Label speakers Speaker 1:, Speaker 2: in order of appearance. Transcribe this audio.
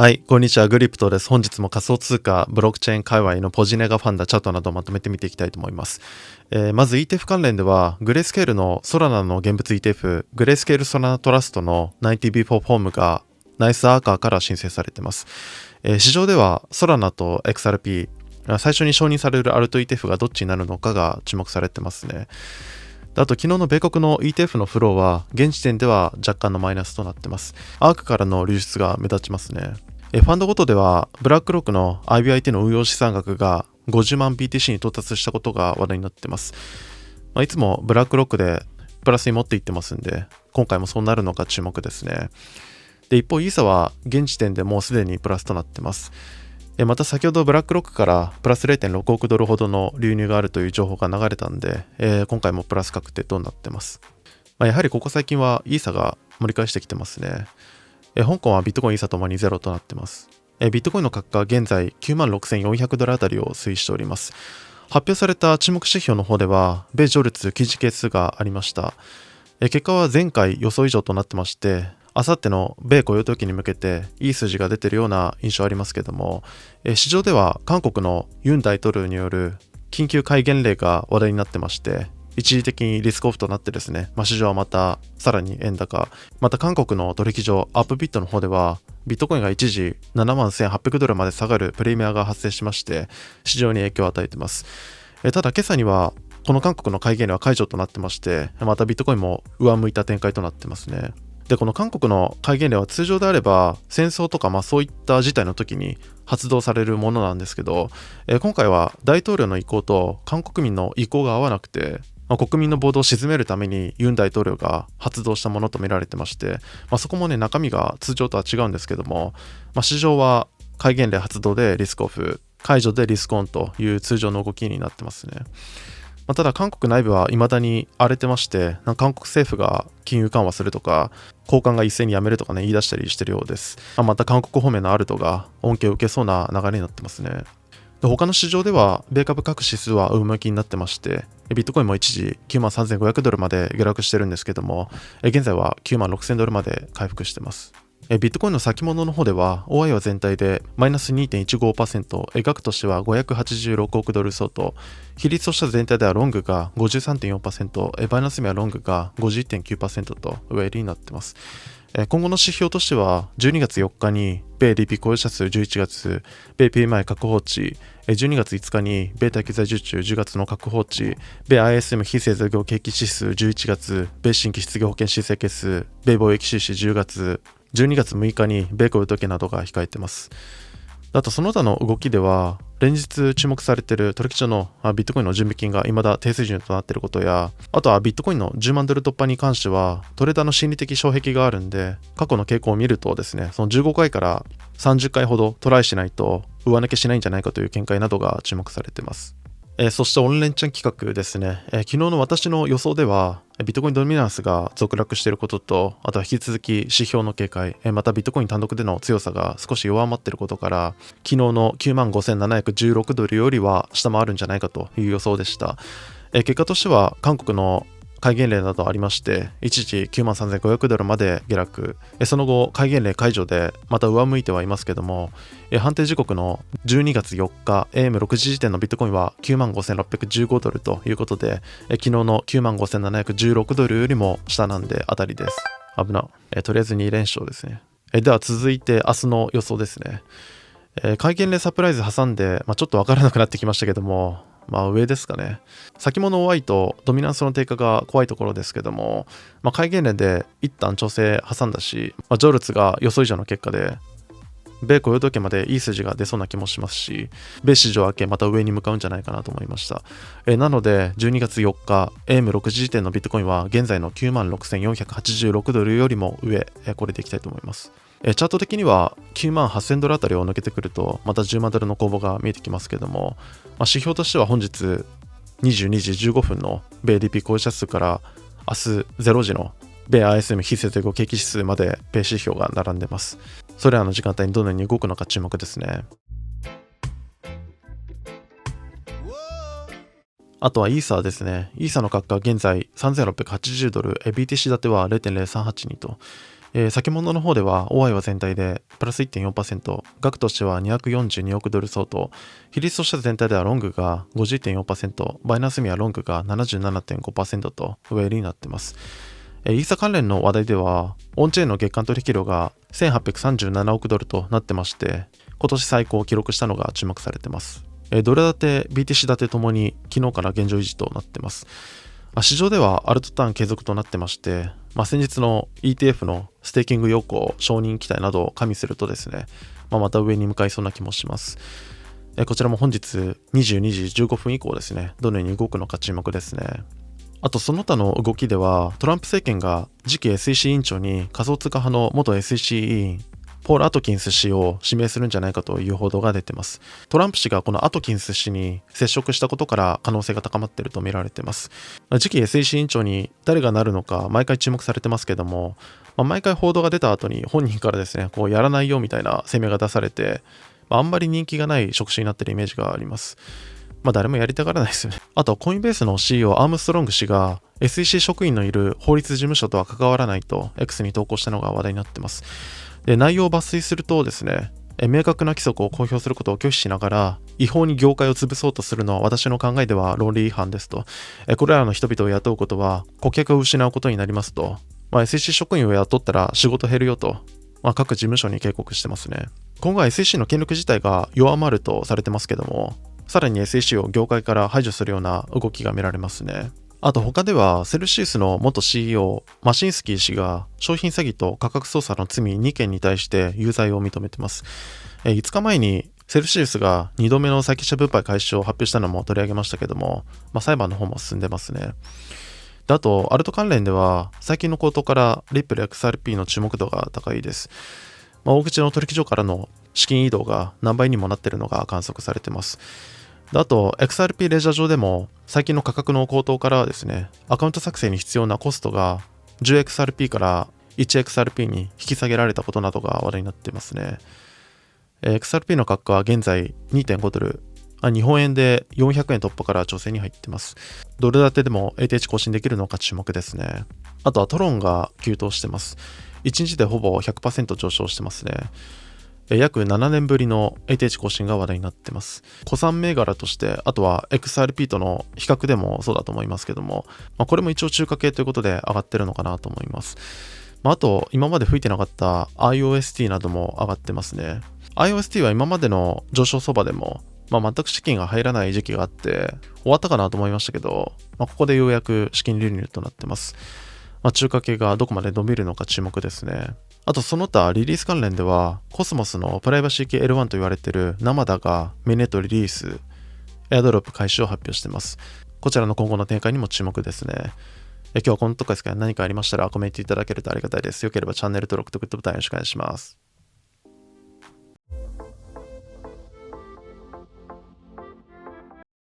Speaker 1: はい、こんにちは、グリプトです。本日も仮想通貨、ブロックチェーン界隈のポジネガファンダ、チャートなどをまとめてみていきたいと思います。まず ETF 関連では、グレースケールのソラナの現物 ETF、グレースケールソラナトラストの 90B4 フォームがナイスアーカーから申請されています。市場ではソラナと XRP、最初に承認されるアルト ETF がどっちになるのかが注目されてますね。あと昨日の米国の ETF のフローは現時点では若干のマイナスとなってます。アークからの流出が目立ちますね。ファンドごとではブラックロックの IBIT の運用資産額が50万 BTC に到達したことが話題になっています。いつもブラックロックでプラスに持っていってますんで、今回もそうなるのか注目ですね。で一方イーサは現時点でもうすでにプラスとなってます。また先ほどブラックロックからプラス 0.6 億ドルほどの流入があるという情報が流れたんで、今回もプラス確定となってます。やはりここ最近はイーサが盛り返してきてますね。香港はビットコインイーサともにゼロとなってます。ビットコインの価格は現在96,400ドルあたりを推移しております。発表された注目指標の方では米ジョルツ記事係数がありました。結果は前回予想以上となってまして、あさっての米雇用統計に向けていい数字が出ているような印象ありますけども、市場では韓国のユン大統領による緊急戒厳令が話題になってまして、一時的にリスクオフとなってですね、市場はまたさらに円高、また韓国の取引所アップビットの方ではビットコインが一時71,800ドルまで下がるプレミアが発生しまして、市場に影響を与えています。ただ今朝にはこの韓国の戒厳令は解除となってまして、またビットコインも上向いた展開となってますね。でこの韓国の戒厳令は通常であれば戦争とかそういった事態の時に発動されるものなんですけど、今回は大統領の意向と韓国民の意向が合わなくて、国民の暴動を鎮めるためにユン大統領が発動したものと見られてまして、そこもね中身が通常とは違うんですけども、市場は戒厳令発動でリスクオフ、解除でリスクオンという通常の動きになってますね。ただ韓国内部は未だに荒れてまして、韓国政府が金融緩和するとか交換が一斉にやめるとかね言い出したりしてるようです。また韓国方面のアルトが恩恵を受けそうな流れになってますね。で他の市場では米株各指数は上向きになってまして、ビットコインも一時93,500ドルまで下落してるんですけども、現在は96,000ドルまで回復してます。ビットコインの先物の方では OI は全体でマイナス 2.15%、額としては586億ドル相当、比率としては全体ではロングが 53.4%、バイナス目はロングが 51.9% と上入りになっています。今後の指標としては12月4日に米 DP 雇用者数11月、米 PMI 確報値、12月5日に米待機在住中10月の確報値、米 ISM 非製造業景気指数11月、米新規失業保険申請件数、米貿易収支10月、12月6日に米雇用統計などが控えています。あとその他の動きでは連日注目されている取引所のビットコインの準備金が未だ低水準となっていることや、あとはビットコインの10万ドル突破に関してはトレーダーの心理的障壁があるんで、過去の傾向を見るとですね、その15回から30回ほどトライしないと上抜けしないんじゃないかという見解などが注目されています。そしてオンレンチャン企画ですね。昨日の私の予想ではビットコインドミナンスが続落していることと、あとは引き続き指標の警戒、またビットコイン単独での強さが少し弱まっていることから、昨日の95,716ドルよりは下回るんじゃないかという予想でした。結果としては韓国の戒厳令などありまして、一時93,500ドルまで下落、その後戒厳令解除でまた上向いてはいますけども、判定時刻の12月4日 AM6 時時点のビットコインは95,615ドルということで、昨日の95,716ドルよりも下なんで当たりです。危な。とりあえず2連勝ですね。では続いて明日の予想ですね。戒厳令サプライズ挟んで、ちょっと分からなくなってきましたけども、上ですかね。先物 Y とドミナンスの低下が怖いところですけども、戒厳令で一旦調整挟んだし、ジョルツが予想以上の結果で米雇用統計までいい数字が出そうな気もしますし、米市場明けまた上に向かうんじゃないかなと思いました。なので12月4日 AM6 時時点のビットコインは現在の96,486ドルよりも上、これでいきたいと思います。チャート的には98,000ドルあたりを抜けてくるとまた10万ドルの攻防が見えてきますけども、指標としては本日22時15分の米 DP 雇用者数から明日0時の米 ISM 非製造業景気指数まで米指標が並んでます。それらの時間帯にどのように動くのか注目ですね。あとはイーサーですね。イーサーの価格は現在3680ドル、BTC 建ては 0.038 にと先物の方では、OI は全体でプラス 1.4%、額としては242億ドル相当、比率としては全体ではロングが 50.4%、バイナンスミはロングが 77.5% と上売りになっています。イーサ関連の話題では、オンチェーンの月間取引量が1837億ドルとなってまして、今年最高を記録したのが注目されています。ドル建て、BTC 建てともに昨日から現状維持となっています。市場ではアルトターン継続となってまして、先日の ETF のステーキング要項承認期待などを加味するとですね、また上に向かいそうな気もします。こちらも本日22時15分以降ですね、どのように動くのか注目ですね。あとその他の動きでは、トランプ政権が次期 SEC 委員長に仮想通貨派の元 SEC 委員ポール・アトキンス氏を指名するんじゃないかという報道が出ています。トランプ氏がこのアトキンス氏に接触したことから可能性が高まっていると見られています。次期 SEC 委員長に誰がなるのか毎回注目されてますけども、毎回報道が出た後に本人からですね、こうやらないよみたいな声明が出されて、あんまり人気がない職種になっているイメージがあります。誰もやりたがらないですよね。あと、コインベースの CEO アームストロング氏が SEC 職員のいる法律事務所とは関わらないと X に投稿したのが話題になっています。で、内容を抜粋するとですね、明確な規則を公表することを拒否しながら、違法に業界を潰そうとするのは私の考えでは論理違反ですと。これらの人々を雇うことは顧客を失うことになりますと。SEC 職員を雇ったら仕事減るよと。各事務所に警告してますね。今後は SEC の権力自体が弱まるとされてますけども、さらに SEC を業界から排除するような動きが見られますね。あと他ではセルシウスの元 CEO マシンスキー氏が商品詐欺と価格操作の罪2件に対して有罪を認めています。5日前にセルシウスが2度目の先者分配開始を発表したのも取り上げましたけども、裁判の方も進んでますね。で、あとアルト関連では最近の高騰からリップル XRP の注目度が高いです。大口の取引所からの資金移動が何倍にもなっているのが観測されています。で、あと XRP レジャー上でも最近の価格の高騰からですね、アカウント作成に必要なコストが 10XRP から 1XRP に引き下げられたことなどが話題になっていますね。XRP の価格は現在 2.5 ドル、日本円で400円突破から調整に入っています。ドル建てでも ATH 更新できるのか注目ですね。あとはトロンが急騰してます。1日でほぼ 100% 上昇してますね。約7年ぶりの ATH 更新が話題になっています。古参銘柄として、あとは XRP との比較でもそうだと思いますけども、これも一応中華系ということで上がってるのかなと思います。あと、今まで吹いてなかった IOST なども上がってますね。IOST は今までの上昇相場でも、全く資金が入らない時期があって、終わったかなと思いましたけど、ここでようやく資金流入となってます。中華系がどこまで伸びるのか注目ですね。あとその他リリース関連では、コスモスのプライバシー系 L1 と言われているナマダがメインネットリリース、エアドロップ開始を発表しています。こちらの今後の展開にも注目ですね。今日はこのとこですから何かありましたらコメントいただけるとありがたいです。よければチャンネル登録とグッドボタンよろしくお願いします。